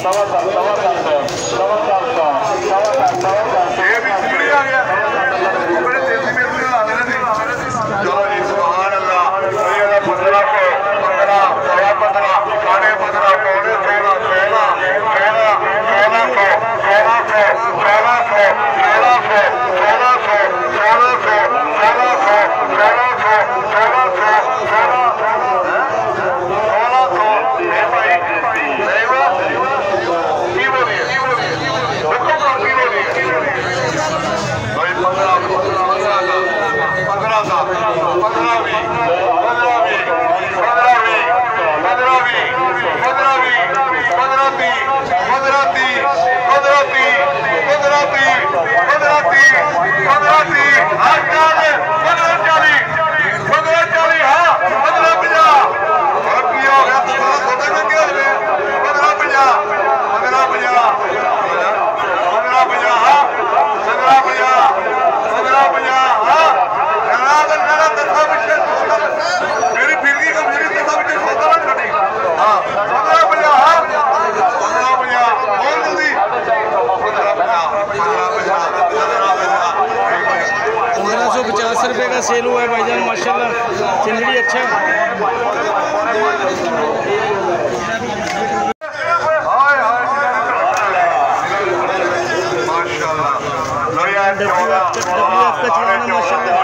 ₹1550 का सेल हुआ है भाईजान माशाल्लाह। चिंगड़ी अच्छा है। WF का चलाना माशाल्लाह।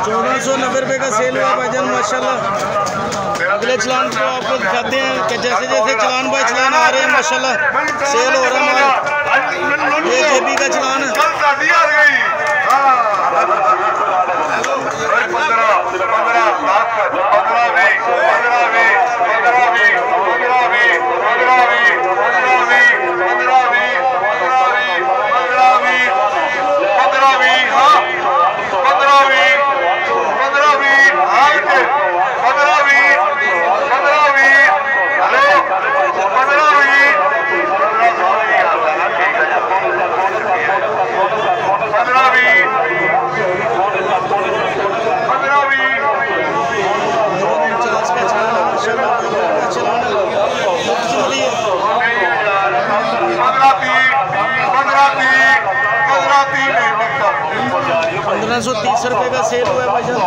₹1490 का सेल हुआ भाईजान माशाल्लाह। अगले चलान को आपको दिखाते हैं कि जैसे जैसे चलान बाय चलान आ रहे हैं माशाल्लाह सेल हो रहा है। ये जेबी का चलान है। ₹1530 का सेल हुआ है भाईजान।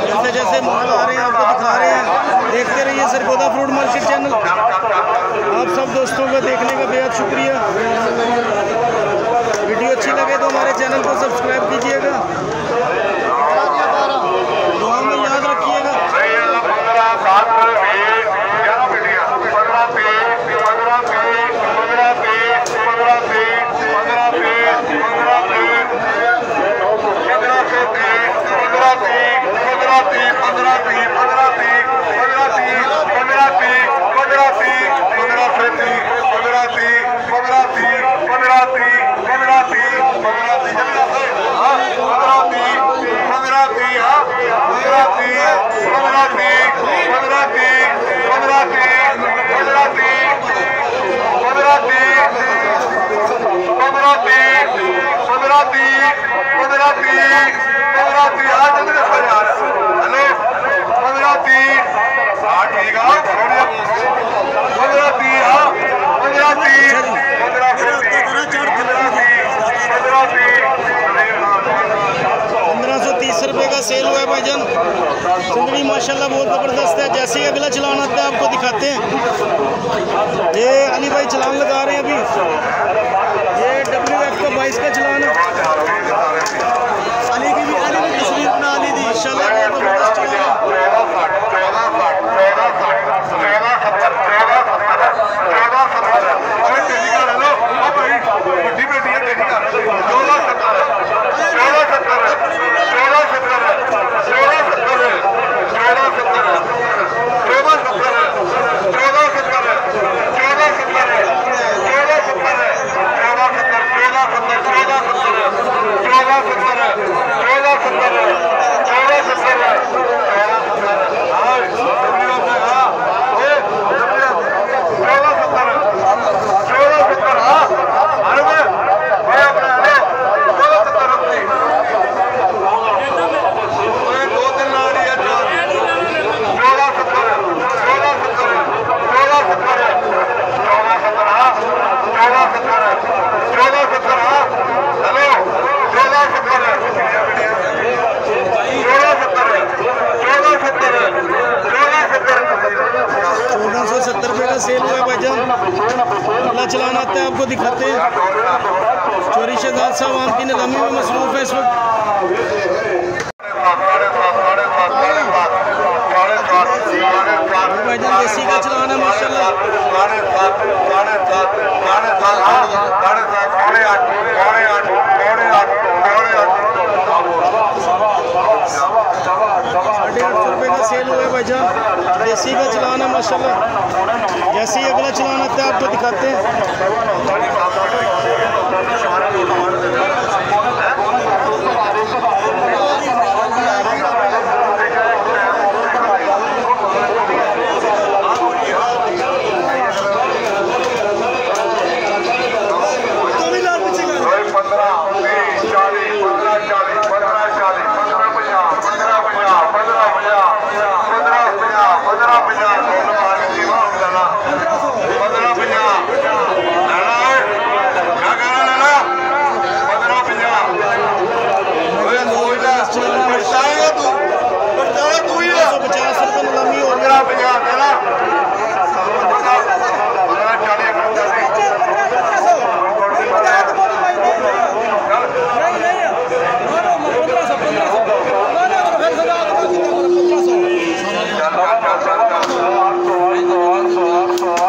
जैसे जैसे माल आ रहे हैं आपको दिखा रहे हैं। देखते रहिए सरगोदा फ्रूट मार्केट चैनल। आप सब दोस्तों का देखने का बेहद शुक्रिया। वीडियो अच्छी लगे तो हमारे चैनल को सब्सक्राइब कीजिएगा। दुआ में याद रखिएगा। ₹1530 का सेल हुआ है भाईजान। चिंगड़ी माशाल्लाह बहुत ज़बरदस्त है। जैसे ही अगला चलान आता है आपको दिखाते हैं। ये अली भाई चलान लगा रहे हैं अभी। ये WF का 22 का चलान है। अली की तस्वीर बना ली थी माशाल्लाह। का सेल हुआ है भाईजान। अगला चलान आता है आपको दिखाते हैं। चोरी शहजाद साहब आम की नीलामी में मसरूफ है इस वक्त। भाईजान देसी का चलान है माशाल्लाह। ₹850 का सेल हुआ है भाईजान। देसी का चलान है माशाल्लाह। जैसे ही अगला चलान आता है आपको दिखाते हैं।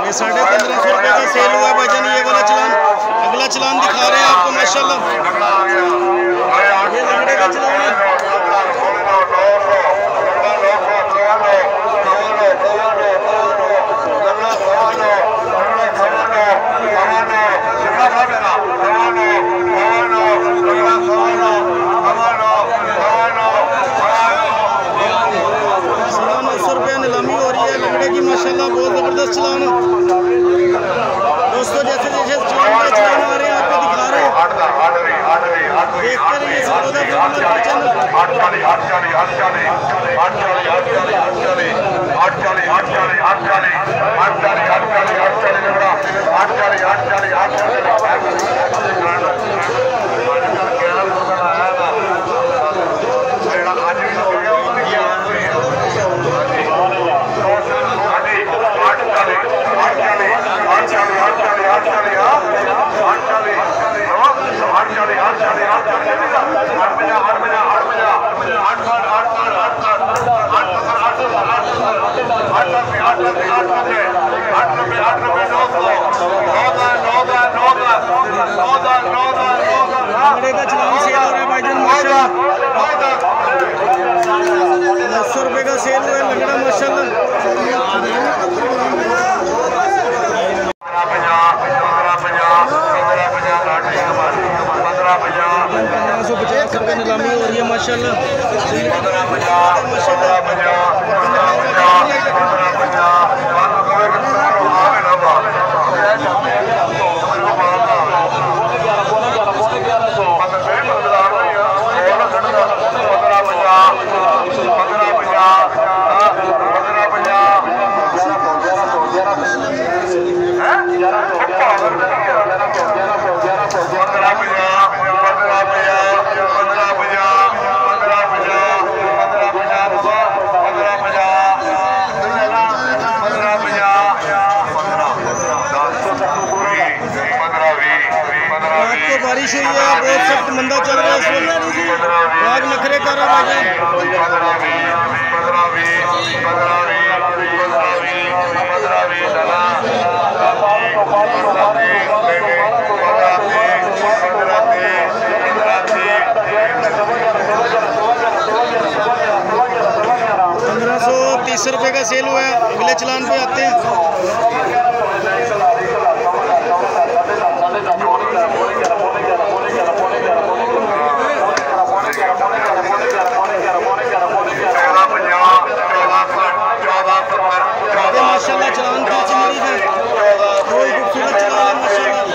₹1550 का सेल हुआ है भाईजान। ये वाला चलान, अगला चलान दिखा रहे हैं आपको माशाल्लाह। ये लंगड़े का चलान है। ₹900 नीलामी हो रही है लंगड़े की माशाल्लाह। बहुत ज़बरदस्त चलान है दोस्तों। जैसे जैसे चलान आ रहे हैं आपको दिखा रहे हैं, देखते रहिए सरगोदा फॉर्मूला चैनल। लंगड़े का चलान सेल हो रहा है भाईजान माशाल्लाह। ₹900 का सेल हुआ है लंगड़ा माशाल्लाह। ₹1550 नीलामी हो रही है माशाल्लाह। बारिश हुई है, बहुत सख्त मंदा चल रहा है इस वक्त। आग नखरे कर रहा है ₹1530 का सेल हुआ है। अगले चलान पे आते हैं। माशाल्लाह चलान की चीज है, बहुत खूबसूरत चलान है माशाल्लाह।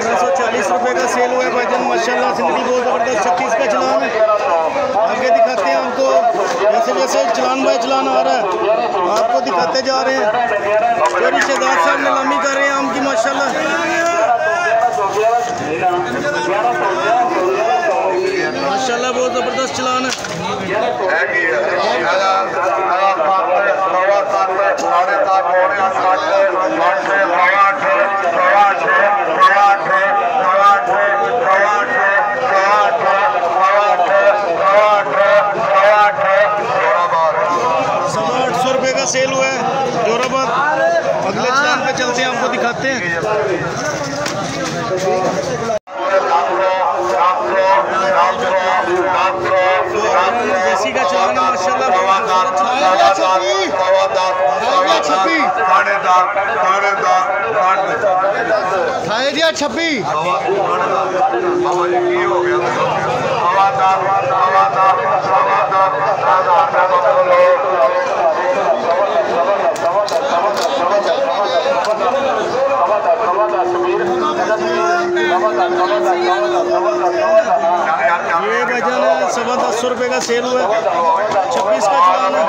₹1540 का सेल हुआ है भाईजान माशाल्लाह। जिंदगी बहुत ज़बरदस्त। 36 का चलान है। आगे दिखाते हैं हमको, जैसे जैसे चलान बाय चलान आ रहा है आपको दिखाते जा रहे हैं। चोरी शहजाद साहब नीलामी कर रहे हैं आम की माशाल्लाह। माशाल्लाह बहुत ज़बरदस्त चलान है। ₹800 का सेल हुआ है जोराबाद। अगले चलान पे चलते हैं, आपको दिखाते हैं। देसी का चलान है माशाल्लाह। ये भाईजान ₹10.25 का सेल हुआ है। 26 का चलान है।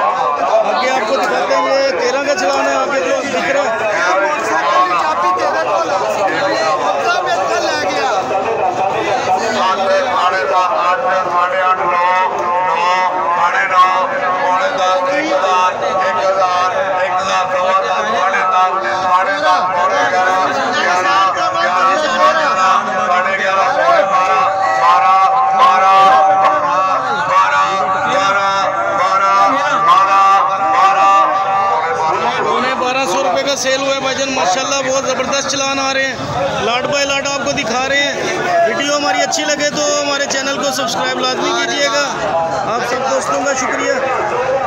आगे आपको दिखाते हैं, ये 13 का चलान है। आगे जो दिख रहा है का सेल हुआ है भाईजान माशाल्लाह। बहुत ज़बरदस्त चलान आ रहे हैं, लाट बाय लाट आपको दिखा रहे हैं। वीडियो हमारी अच्छी लगे तो हमारे चैनल को सब्सक्राइब लाजमी कीजिएगा। आप सब दोस्तों का शुक्रिया।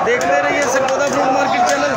देखते रहिए सरपदा फ्रूट मार्केट चैनल।